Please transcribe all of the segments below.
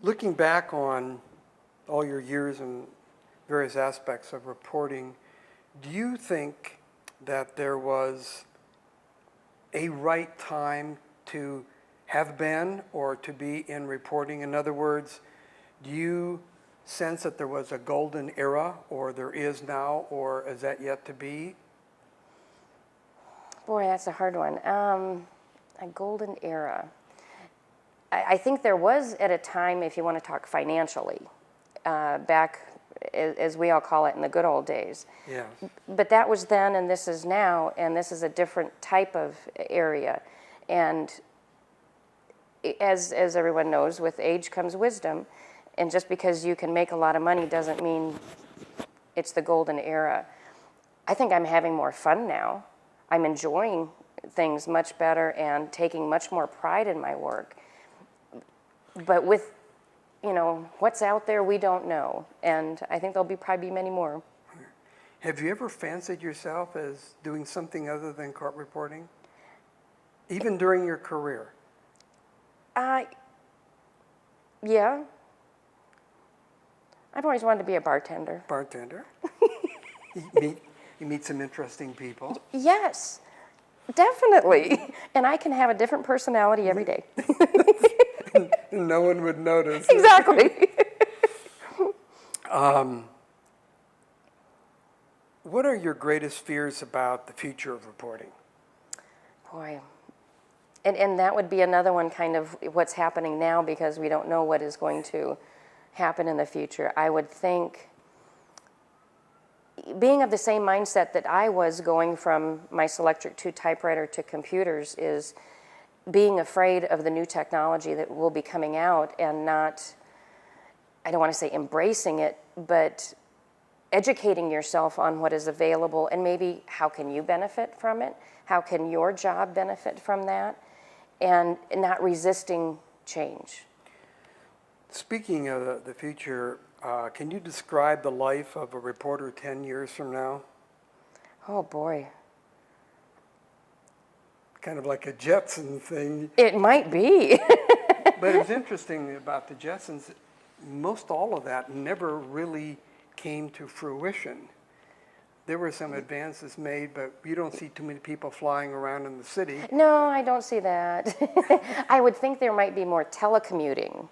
Looking back on all your years in various aspects of reporting, do you think that there was a right time to have been or to be in reporting? In other words, do you sense that there was a golden era, or there is now, or is that yet to be? Boy, that's a hard one. A golden era. I think there was at a time, if you want to talk financially, back, as we all call it, in the good old days. Yeah. But that was then, and this is now, and this is a different type of area. And as everyone knows, with age comes wisdom, and just because you can make a lot of money doesn't mean it's the golden era. I think I'm having more fun now. I'm enjoying things much better and taking much more pride in my work. But with, you know, what's out there, we don't know. And I think there'll probably be many more. Have you ever fancied yourself as doing something other than court reporting? Even during your career? Yeah. I've always wanted to be a bartender. Bartender? You meet some interesting people. Yes, definitely. And I can have a different personality every day. No one would notice. Exactly. What are your greatest fears about the future of reporting? Boy. And that would be another one, kind of what's happening now, because we don't know what is going to happen in the future. I would think, being of the same mindset that I was going from my Selectric 2 typewriter to computers, is being afraid of the new technology that will be coming out and not, I don't want to say embracing it, but educating yourself on what is available and maybe how can you benefit from it, how can your job benefit from that, and not resisting change. Speaking of the future, can you describe the life of a reporter 10 years from now? Oh boy. Kind of like a Jetson thing. It might be. But it's interesting about the Jetsons, most all of that never really came to fruition. There were some advances made, but you don't see too many people flying around in the city. No, I don't see that. I would think there might be more telecommuting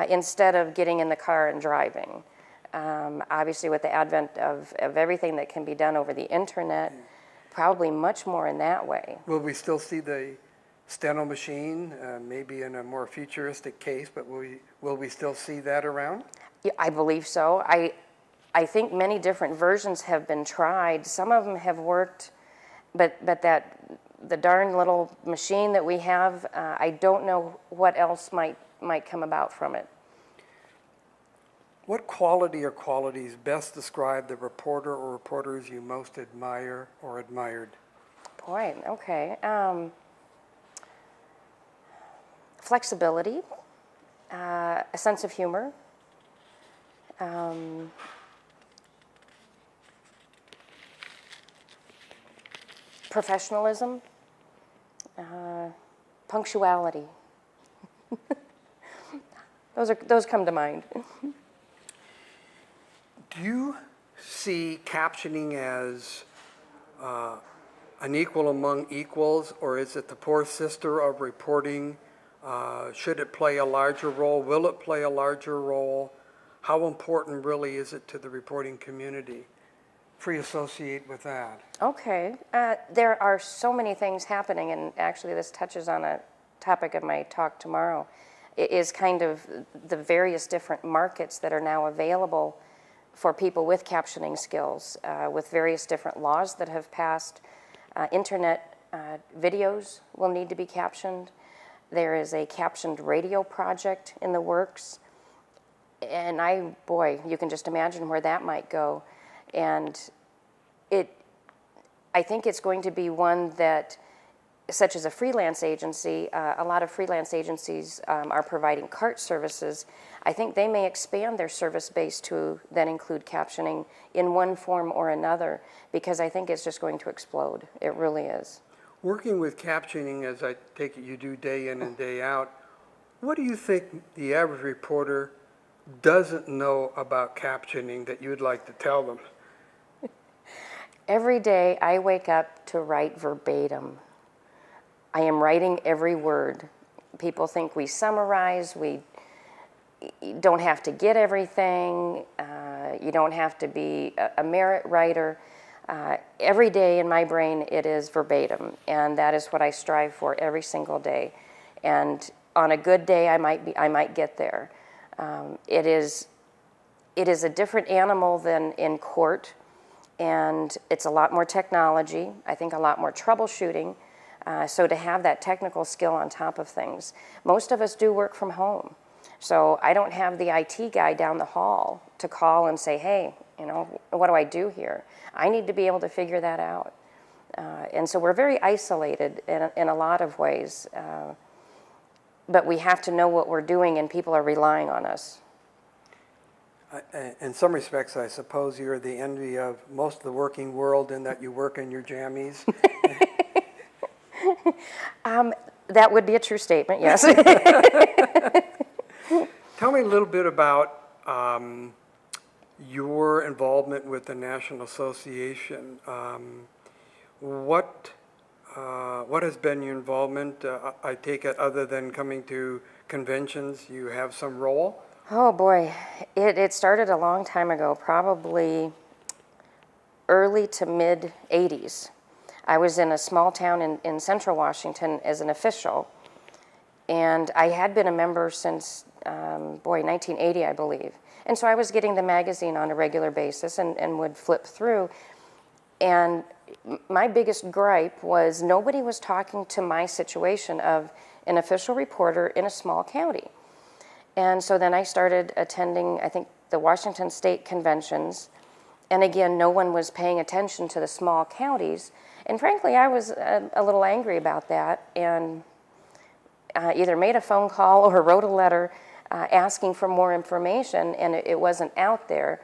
instead of getting in the car and driving. Obviously, with the advent of everything that can be done over the internet, probably much more in that way. Will we still see the steno machine, maybe in a more futuristic case, but will we still see that around? Yeah, I believe so. I think many different versions have been tried. Some of them have worked, but the darn little machine that we have, I don't know what else might come about from it. What quality or qualities best describe the reporter or reporters you most admire or admired? Boy, okay. Flexibility, a sense of humor, professionalism, punctuality. Those come to mind. Do you see captioning as an equal among equals, or is it the poor sister of reporting? Should it play a larger role? Will it play a larger role? How important really is it to the reporting community? Free associate with that. Okay. There are so many things happening, and actually this touches on a topic of my talk tomorrow. It is kind of the various different markets that are now available for people with captioning skills, with various different laws that have passed. Internet videos will need to be captioned. There is a captioned radio project in the works. And boy, you can just imagine where that might go. And I think it's going to be one that, such as a freelance agency, a lot of freelance agencies are providing cart services. I think they may expand their service base to then include captioning in one form or another, because I think it's just going to explode. It really is. Working with captioning, as I take it you do day in and day out, What do you think the average reporter doesn't know about captioning that you'd like to tell them? Every day I wake up to write verbatim. I am writing every word. People think we summarize, we don't have to get everything, you don't have to be a merit writer. Every day in my brain it is verbatim, and that is what I strive for every single day. And on a good day I might get there. It is a different animal than in court, and it's a lot more technology, I think a lot more troubleshooting, so to have that technical skill on top of things. Most of us do work from home, so I don't have the IT guy down the hall to call and say, hey, you know, what do I do here? I need to be able to figure that out. And so we're very isolated in a lot of ways, but we have to know what we're doing, and people are relying on us. In some respects, I suppose you're the envy of most of the working world in that you work in your jammies. That would be a true statement, yes. Tell me a little bit about your involvement with the National Association. What has been your involvement? I take it other than coming to conventions, you have some role? Oh boy, it started a long time ago, probably early to mid 80s. I was in a small town in central Washington as an official, and I had been a member since, 1980, I believe. And so I was getting the magazine on a regular basis and would flip through. And my biggest gripe was nobody was talking to my situation of an official reporter in a small county. And so then I started attending, I think, the Washington State conventions. And again, no one was paying attention to the small counties. And frankly, I was a little angry about that, and either made a phone call or wrote a letter asking for more information, and it wasn't out there.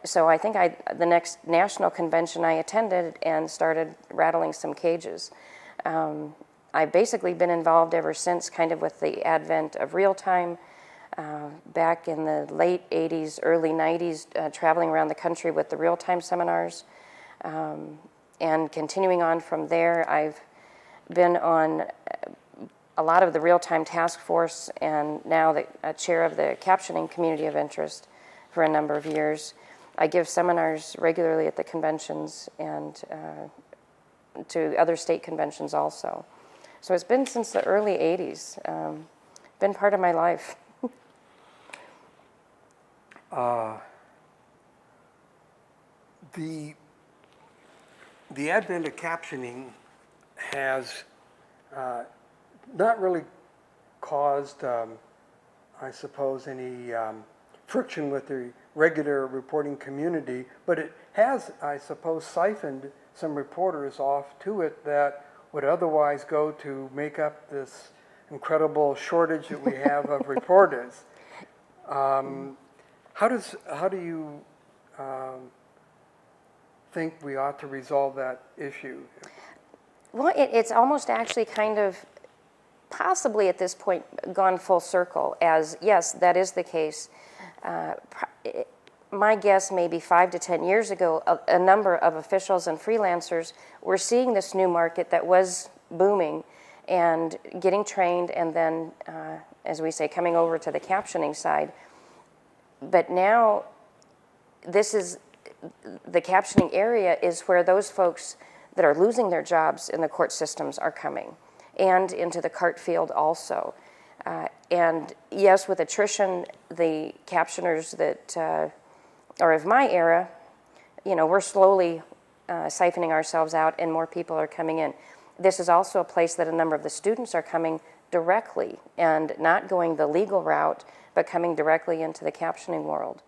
So I think the next national convention I attended and started rattling some cages. I've basically been involved ever since, kind of with the advent of real-time. Back in the late 80s, early 90s, traveling around the country with the real-time seminars. And continuing on from there, I've been on a lot of the real-time task force, and now the chair of the captioning community of interest for a number of years. I give seminars regularly at the conventions and to other state conventions also. So it's been since the early 80s, been part of my life. The advent of captioning has not really caused, I suppose, any friction with the regular reporting community, but it has, I suppose, siphoned some reporters off to it that would otherwise go to make up this incredible shortage that we have of reporters. How do you think we ought to resolve that issue? Well, it's almost actually kind of possibly at this point gone full circle, as yes, that is the case. My guess, maybe 5 to 10 years ago, a number of officials and freelancers were seeing this new market that was booming and getting trained, and then, as we say, coming over to the captioning side. But now, the captioning area is where those folks that are losing their jobs in the court systems are coming, and into the cart field also. And yes, with attrition, the captioners that are of my era, you know, we're slowly siphoning ourselves out, and more people are coming in. This is also a place that a number of the students are coming directly and not going the legal route, but coming directly into the captioning world.